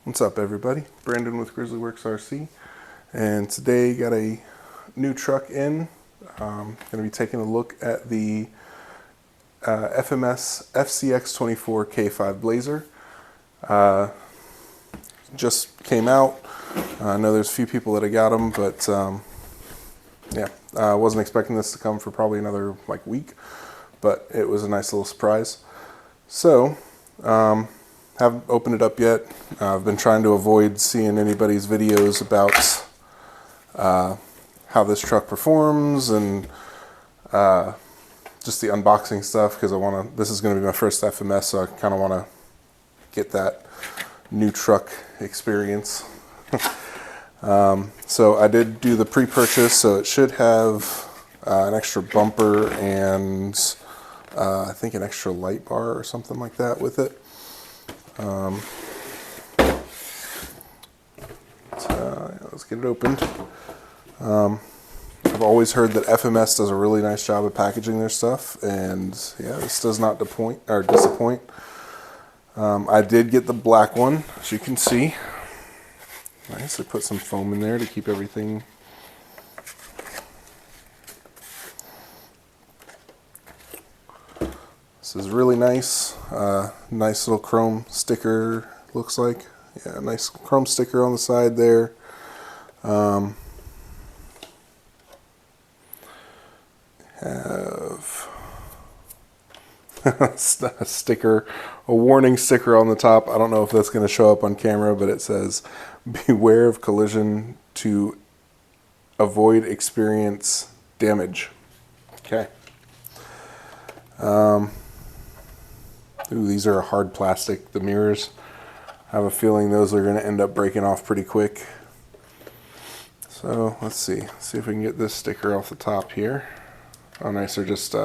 What's up, everybody? Brandon with Grizzlyworks RC, and today got a new truck in. Going to be taking a look at the FMS FCX24 K5 Blazer. Just came out. I know there's a few people that have got them, but yeah, I wasn't expecting this to come for probably another week, but it was a nice little surprise. So haven't opened it up yet. I've been trying to avoid seeing anybody's videos about how this truck performs and just the unboxing stuff, because this is going to be my first FMS, so I kind of want to get that new truck experience. So I did do the pre-purchase, so it should have an extra bumper and I think an extra light bar or something like that with it. Let's get it opened. I've always heard that FMS does a really nice job of packaging their stuff, and yeah, this does not disappoint. I did get the black one, as you can see. Nice, they put some foam in there to keep everything. This is really nice. Nice little chrome sticker, looks like. Yeah, nice chrome sticker on the side there. Have a sticker, a warning sticker on the top. I don't know if that's going to show up on camera, but it says, "Beware of collision to avoid experience damage." Okay. Ooh, these are hard plastic, the mirrors. I have a feeling those are going to end up breaking off pretty quick. So let's see if we can get this sticker off the top here. Oh, nice, they're just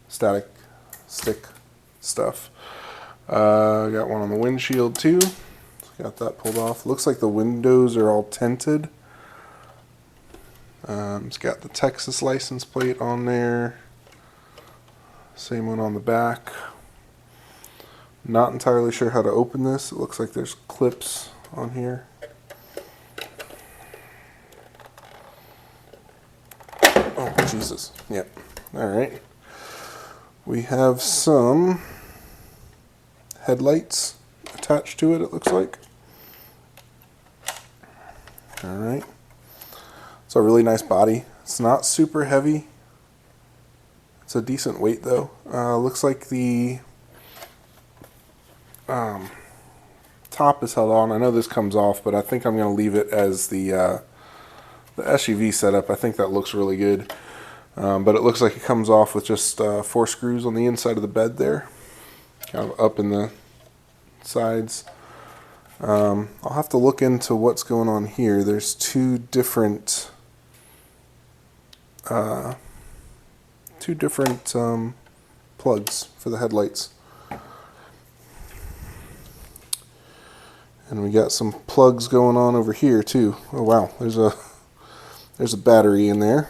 static stick stuff. Got one on the windshield too. Got that pulled off. Looks like the windows are all tinted. It's got the Texas license plate on there. Same one on the back. Not entirely sure how to open this. It looks like there's clips on here. Oh, Jesus. Yep. Alright. We have some headlights attached to it, it looks like. Alright. It's a really nice body. It's not super heavy. It's a decent weight though. Looks like the top is held on. I know this comes off, but I think I'm going to leave it as the SUV setup. I think that looks really good. But it looks like it comes off with just 4 screws on the inside of the bed there, kind of up in the sides. I'll have to look into what's going on here. There's two different plugs for the headlights. And we got some plugs going on over here too. Oh wow, there's a battery in there.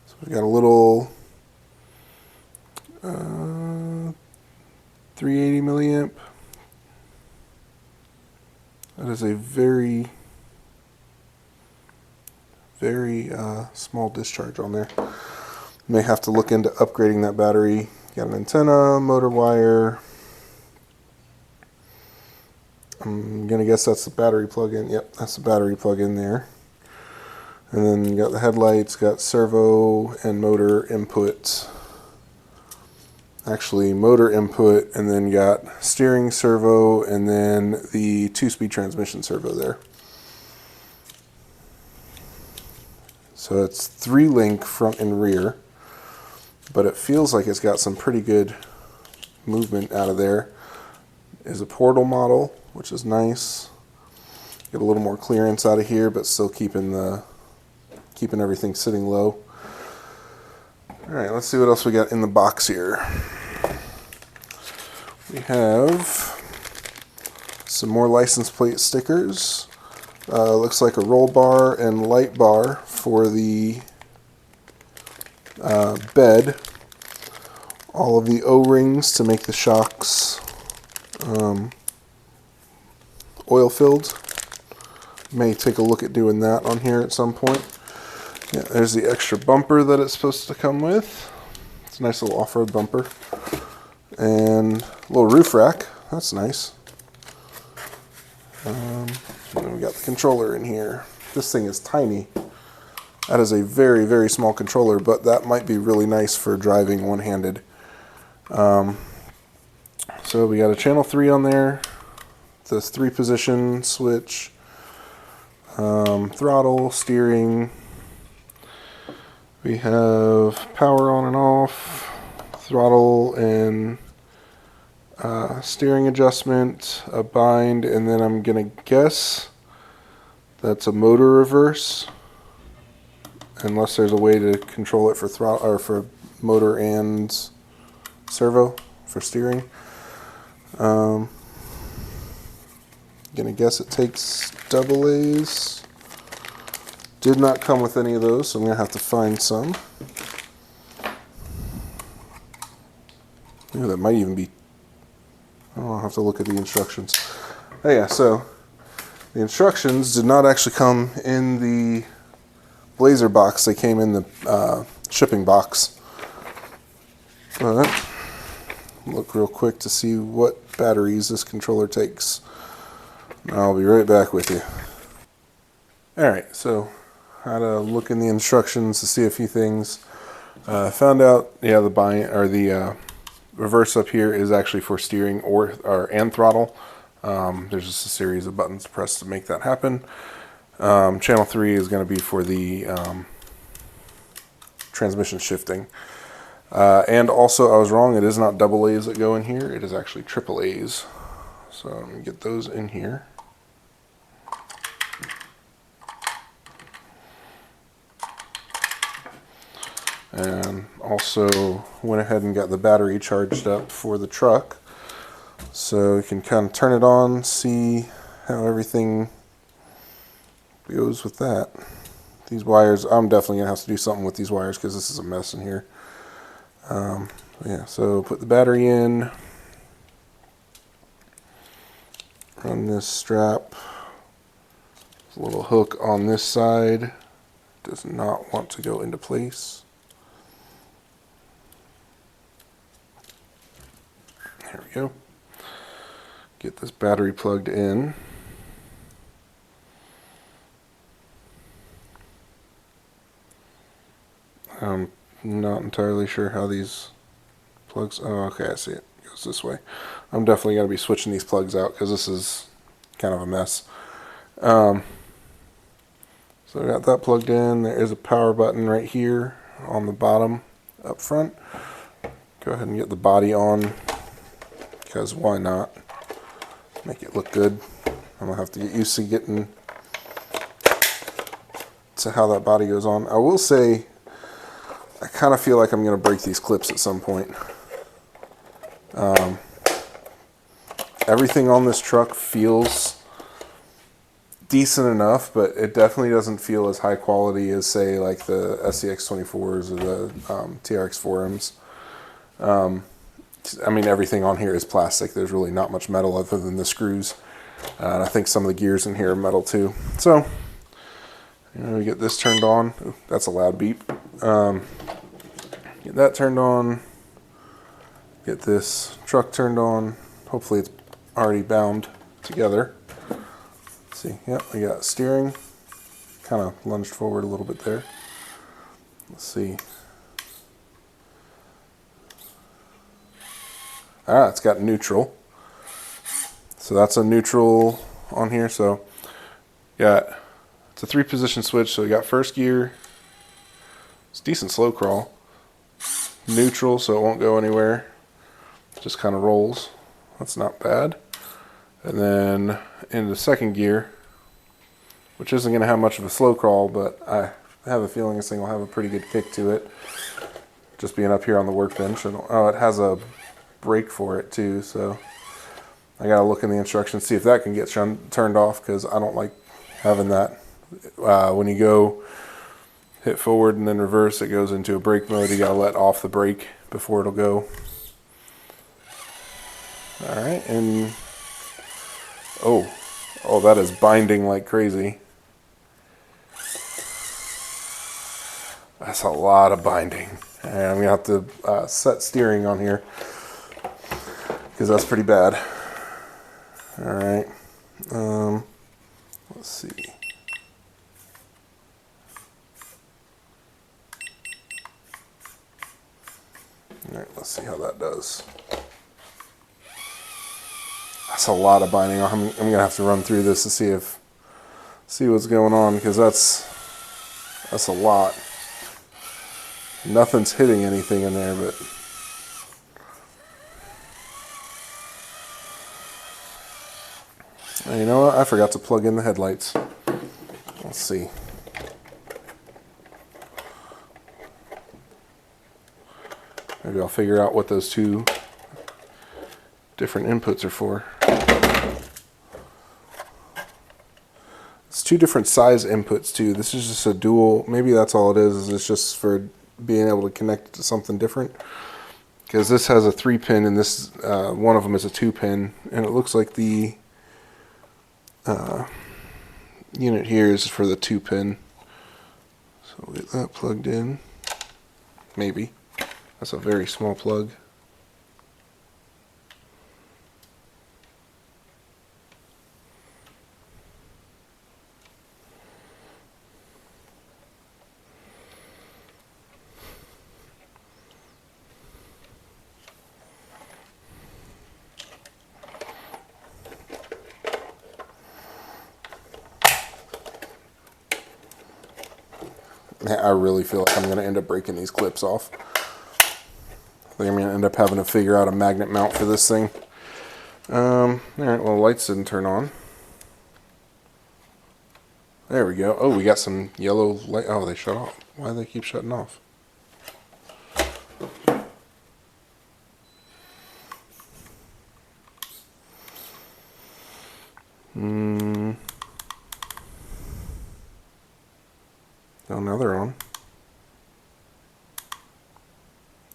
So we got a little 380 milliamp. That is a very small discharge on there. May have to look into upgrading that battery. Got an antenna, motor wire. I'm gonna guess that's the battery plug-in. Yep, that's the battery plug-in there. And then you got the headlights, got servo and motor input. Actually, motor input, and then you got steering servo, and then the 2-speed transmission servo there. So it's 3-link front and rear, but it feels like it's got some pretty good movement out of there. Is a portal model, which is nice. Get a little more clearance out of here, but still keeping everything sitting low. All right, let's see what else we got in the box here. We have some more license plate stickers. Looks like a roll bar and light bar for the bed. All of the O-rings to make the shocks oil filled. May take a look at doing that on here at some point. Yeah, there's the extra bumper that it's supposed to come with. It's a nice little off-road bumper. And a little roof rack. That's nice. And then we got the controller in here. This thing is tiny. That is a very, very small controller, but that might be really nice for driving one-handed. So we got a channel 3 on there, this 3-position switch, throttle, steering. We have power on and off, throttle and steering adjustment, a bind, and then I'm gonna guess that's a motor reverse, unless there's a way to control it for throttle or for motor and servo for steering. Gonna guess it takes AA's. Did not come with any of those, so I'm gonna have to find some. Ooh, that might even be. I'll have to look at the instructions. Oh yeah, so the instructions did not actually come in the Blazer box. They came in the shipping box. But look real quick to see what batteries this controller takes. I'll be right back with you. Alright, so I had to look in the instructions to see a few things. Found out, yeah, the reverse up here is actually for steering and throttle. There's just a series of buttons to press to make that happen. Channel 3 is going to be for the transmission shifting. And also, I was wrong, it is not AA's that go in here, it is actually AAA's. So I'm going to get those in here. And also went ahead and got the battery charged up for the truck. So you can kind of turn it on, see how everything goes with that. These wires, I'm definitely going to have to do something with these wires because this is a mess in here. Yeah, so put the battery in. Run this strap. There's a little hook on this side. Does not want to go into place. There we go. Get this battery plugged in. I'm not entirely sure how these plugs. Oh, okay, I see it. It goes this way. I'm definitely going to be switching these plugs out because this is kind of a mess. So I got that plugged in. There is a power button right here on the bottom up front. Go ahead and get the body on because why not? Make it look good. I'm going to have to get used to getting to how that body goes on. I will say I kind of feel like I'm going to break these clips at some point. Everything on this truck feels decent enough, but it definitely doesn't feel as high quality as, say, like the FCX24s or the TRX4Ms. I mean, everything on here is plastic. There's really not much metal other than the screws. And I think some of the gears in here are metal too. So, we get this turned on. Ooh, that's a loud beep. Get that turned on. Get this truck turned on. Hopefully it's already bound together. Let's see, yep, we got steering. Kind of lunged forward a little bit there. Let's see. Ah, it's got neutral. So that's a neutral on here. So got, it's a 3-position switch. So we got first gear. It's decent slow crawl. Neutral, so it won't go anywhere. Just kind of rolls. That's not bad. And then into second gear, which isn't going to have much of a slow crawl, but I have a feeling this thing will have a pretty good kick to it. Just being up here on the workbench. And, oh, it has a brake for it too, so I gotta look in the instructions, see if that can get turned off, because I don't like having that. When you go hit forward and then reverse, it goes into a brake mode. You gotta let off the brake before it'll go. Alright, and oh, Oh, that is binding like crazy. That's a lot of binding. And I'm gonna have to set steering on here because that's pretty bad. All right. Let's see. All right, let's see how that does. That's a lot of binding. I'm gonna have to run through this to see what's going on, because that's a lot. Nothing's hitting anything in there, but you know what? I forgot to plug in the headlights. Let's see. Maybe I'll figure out what those two different inputs are for. It's two different size inputs too. This is just a dual. Maybe that's all it is it's just for being able to connect it to something different. Because this has a 3-pin and this one of them is a 2-pin, and it looks like the unit here is for the 2-pin. So we'll get that plugged in. Maybe. That's a very small plug. I really feel like I'm going to end up breaking these clips off. I think I'm going to end up having to figure out a magnet mount for this thing. Alright, well, the lights didn't turn on. There we go. Oh, we got some yellow light. Oh, they shut off. Why do they keep shutting off? Oh, now they're on.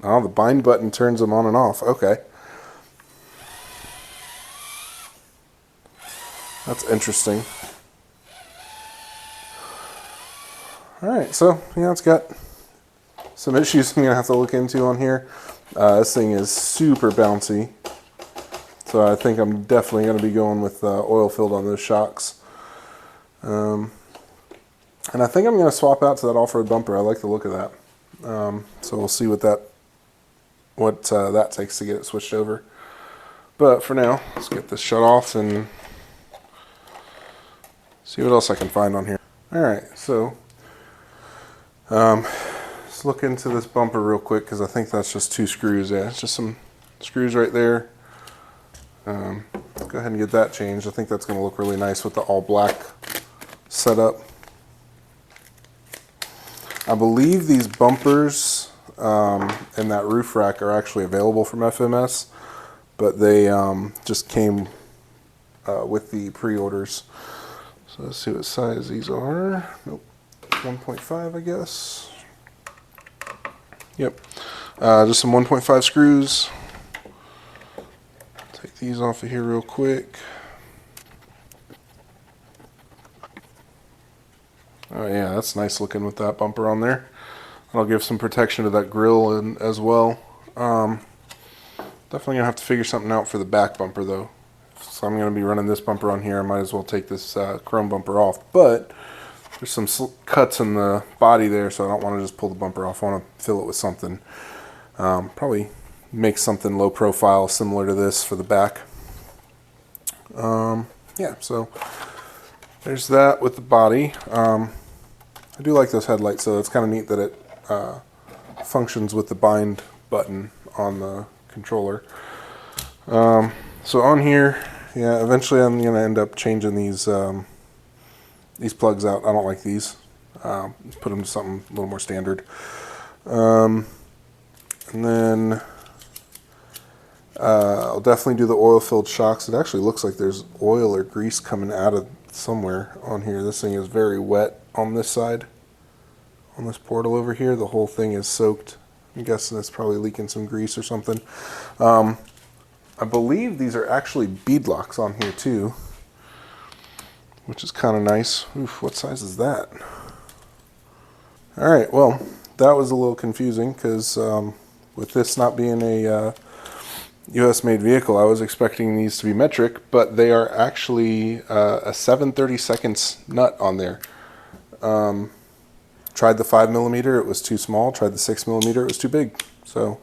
Oh, the bind button turns them on and off. Okay. That's interesting. Alright, so, yeah, it's got some issues I'm going to have to look into on here. This thing is super bouncy. So I think I'm definitely going to be going with oil filled on those shocks. And I think I'm going to swap out to that off-road bumper. I like the look of that. So we'll see what that takes to get it switched over. But for now, let's get this shut off and see what else I can find on here. Alright, so let's look into this bumper real quick, because I think that's just 2 screws. Yeah, it's just some screws right there. Go ahead and get that changed. I think that's going to look really nice with the all black setup. I believe these bumpers and that roof rack are actually available from FMS, but they just came with the pre-orders. So let's see what size these are. Nope, 1.5 I guess. Yep, just some 1.5 screws. Take these off of here real quick. Oh yeah, that's nice looking with that bumper on there. That'll give some protection to that grill as well. Definitely gonna have to figure something out for the back bumper though. So I'm gonna be running this bumper on here. I might as well take this chrome bumper off. But there's some cuts in the body there, so I don't want to just pull the bumper off. I want to fill it with something. Probably make something low profile similar to this for the back. Yeah, so there's that with the body. I do like those headlights, so it's kind of neat that it functions with the bind button on the controller. So on here, yeah, eventually I'm going to end up changing these plugs out. I don't like these. Put them to something a little more standard. And then I'll definitely do the oil-filled shocks. It actually looks like there's oil or grease coming out of somewhere on here. This thing is very wet on this side. On this portal over here, the whole thing is soaked. I'm guessing it's probably leaking some grease or something. I believe these are actually bead locks on here too. which is kind of nice. Oof, what size is that? All right, well, that was a little confusing because with this not being a US made vehicle, I was expecting these to be metric, but they are actually a 7/32 nut on there. Tried the 5mm, it was too small. Tried the 6mm, it was too big. So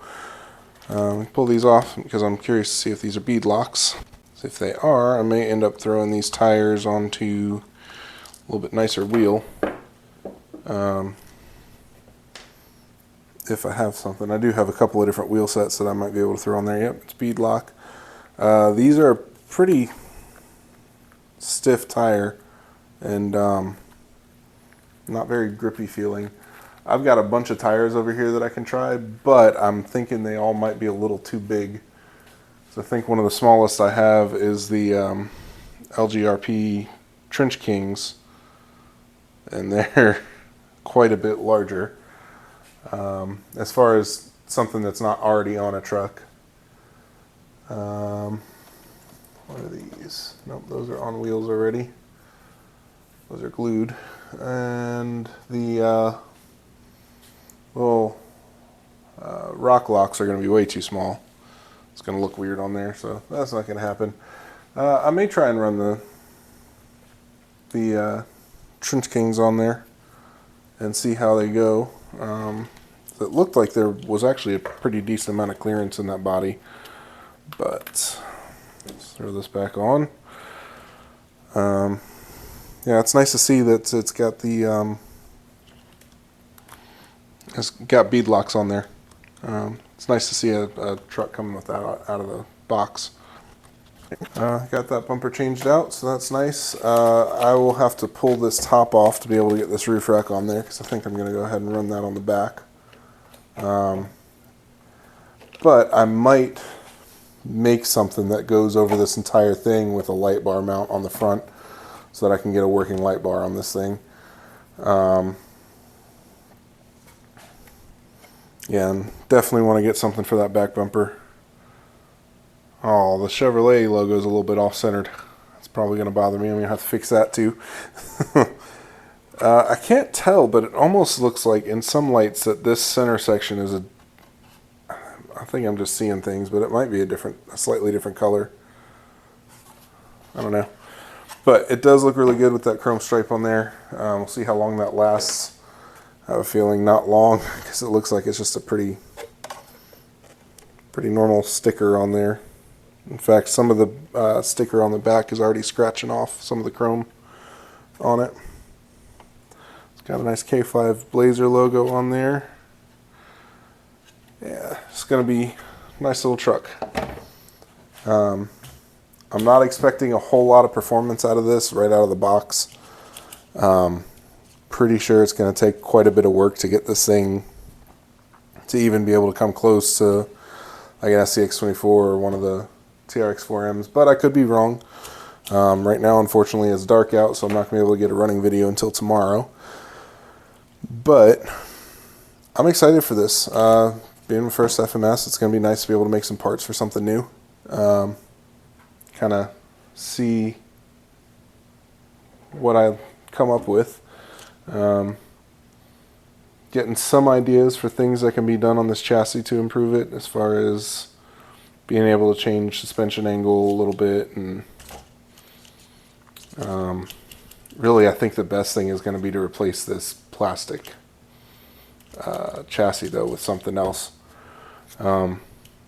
pull these off because I'm curious to see if these are bead locks. So if they are, I may end up throwing these tires onto a little bit nicer wheel. If I have something. I do have a couple of different wheel sets that I might be able to throw on there. Yep, it's bead lock. These are pretty stiff tire and not very grippy feeling. I've got a bunch of tires over here that I can try, but I'm thinking they all might be a little too big. So I think one of the smallest I have is the LGRP Trench Kings, and they're quite a bit larger. As far as something that's not already on a truck. What are these? Nope, those are on wheels already. Those are glued. And the little rock locks are going to be way too small. It's going to look weird on there, so that's not going to happen. I may try and run the Trench Kings on there and see how they go. It looked like there was actually a pretty decent amount of clearance in that body, but let's throw this back on. Yeah, it's nice to see that it's got the it's got bead locks on there. It's nice to see a truck coming with that out of the box. Got that bumper changed out, so that's nice. I will have to pull this top off to be able to get this roof rack on there because I think I'm going to go ahead and run that on the back. But I might make something that goes over this entire thing with a light bar mount on the front so that I can get a working light bar on this thing. Yeah, and definitely want to get something for that back bumper. Oh, the Chevrolet logo is a little bit off-centered. It's probably going to bother me. I'm going to have to fix that too. I can't tell, but it almost looks like in some lights that this center section is I think I'm just seeing things, but it might be a slightly different color. I don't know. But it does look really good with that chrome stripe on there. We'll see how long that lasts. I have a feeling not long because it looks like it's just a pretty normal sticker on there. In fact, some of the sticker on the back is already scratching off some of the chrome on it. It's got a nice K5 Blazer logo on there. Yeah, it's going to be a nice little truck. I'm not expecting a whole lot of performance out of this right out of the box. Pretty sure it's going to take quite a bit of work to get this thing to even be able to come close to like an FCX24 or one of the TRX4Ms, but I could be wrong. Right now, unfortunately, it's dark out, so I'm not going to be able to get a running video until tomorrow. But I'm excited for this. Being my first FMS, it's going to be nice to be able to make some parts for something new. Kind of see what I come up with. Getting some ideas for things that can be done on this chassis to improve it, as far as being able to change suspension angle a little bit, and really I think the best thing is going to be to replace this plastic chassis though with something else. But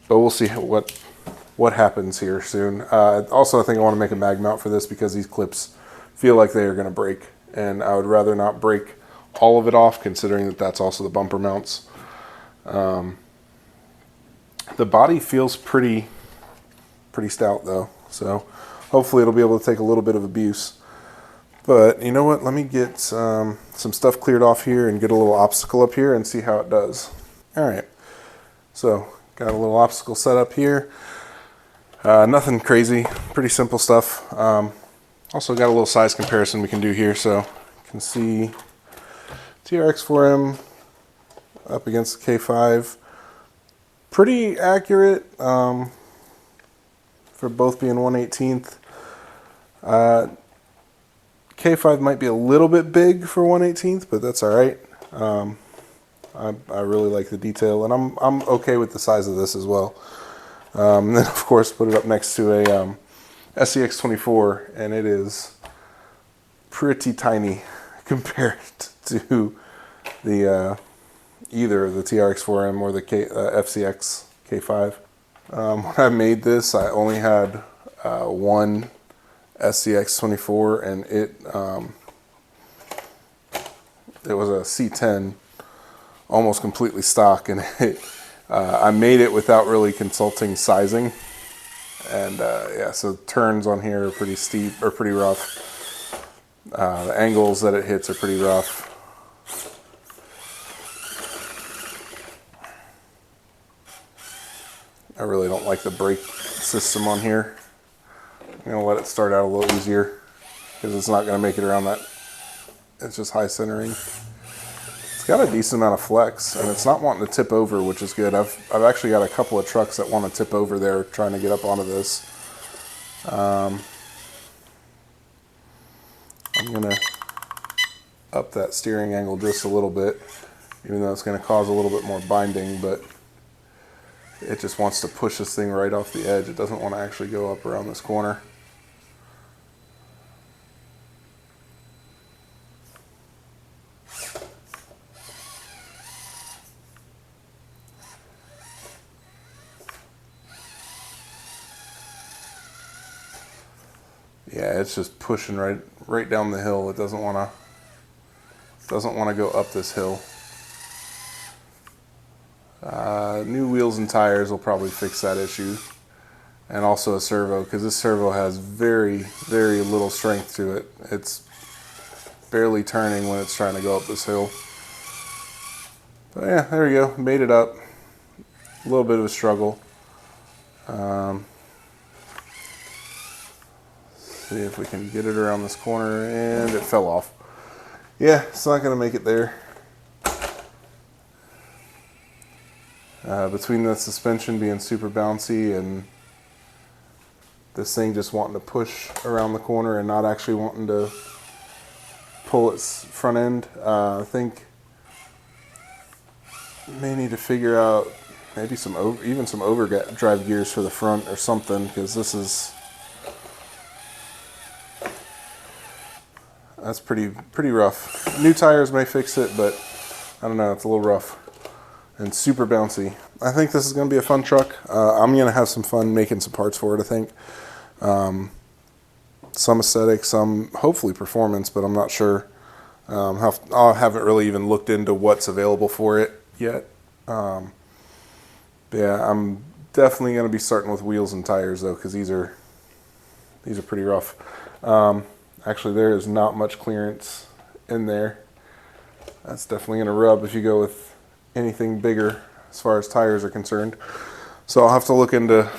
we'll see what happens here soon. Also, I think I want to make a mag mount for this because these clips feel like they are going to break, and I would rather not break all of it off, considering that that's also the bumper mounts. The body feels pretty stout though, so hopefully it'll be able to take a little bit of abuse. But you know what, let me get some stuff cleared off here and get a little obstacle up here and see how it does. Alright, so got a little obstacle set up here. Nothing crazy, pretty simple stuff. Also got a little size comparison we can do here, so you can see TRX4M up against the K5. Pretty accurate for both being 1/18. K5 might be a little bit big for 1/18, but that's all right. I really like the detail, and I'm okay with the size of this as well. Then of course put it up next to a FCX24, and it is pretty tiny compared to the either the TRX4M or the FCX K5. When I made this, I only had one SCX24, and it was a C10, almost completely stock, and I made it without really consulting sizing, and yeah, so turns on here are pretty steep or pretty rough. The angles that it hits are pretty rough. I really don't like the brake system on here. I'm going to let it start out a little easier because it's not going to make it around that. It's just high centering. It's got a decent amount of flex, and it's not wanting to tip over, which is good. I've actually got a couple of trucks that want to tip over there trying to get up onto this. I'm going to up that steering angle just a little bit, even though it's going to cause a little bit more binding, but it just wants to push this thing right off the edge. It doesn't want to actually go up around this corner. Yeah, it's just pushing right down the hill. It doesn't want to go up this hill. New wheels and tires will probably fix that issue, and also a servo, because this servo has very, very little strength to it. It's barely turning when it's trying to go up this hill. But yeah, there we go. Made it up. A little bit of a struggle. See if we can get it around this corner, and it fell off. Yeah, it's not going to make it there. Between the suspension being super bouncy and this thing just wanting to push around the corner and not actually wanting to pull its front end, I think may need to figure out maybe even some overdrive gears for the front or something, because that's pretty rough. New tires may fix it, but I don't know, it's a little rough and super bouncy. I think this is going to be a fun truck. I'm going to have some fun making some parts for it, I think. Some aesthetic, some hopefully performance, but I'm not sure. I haven't really even looked into what's available for it yet. But yeah, I'm definitely going to be starting with wheels and tires though, because these are pretty rough. Actually, there is not much clearance in there. That's definitely going to rub if you go with anything bigger as far as tires are concerned. So I'll have to look into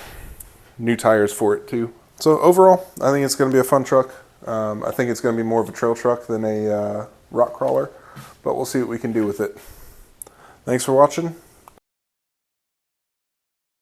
new tires for it too. So overall, I think it's going to be a fun truck. I think it's going to be more of a trail truck than a rock crawler, but we'll see what we can do with it. Thanks for watching.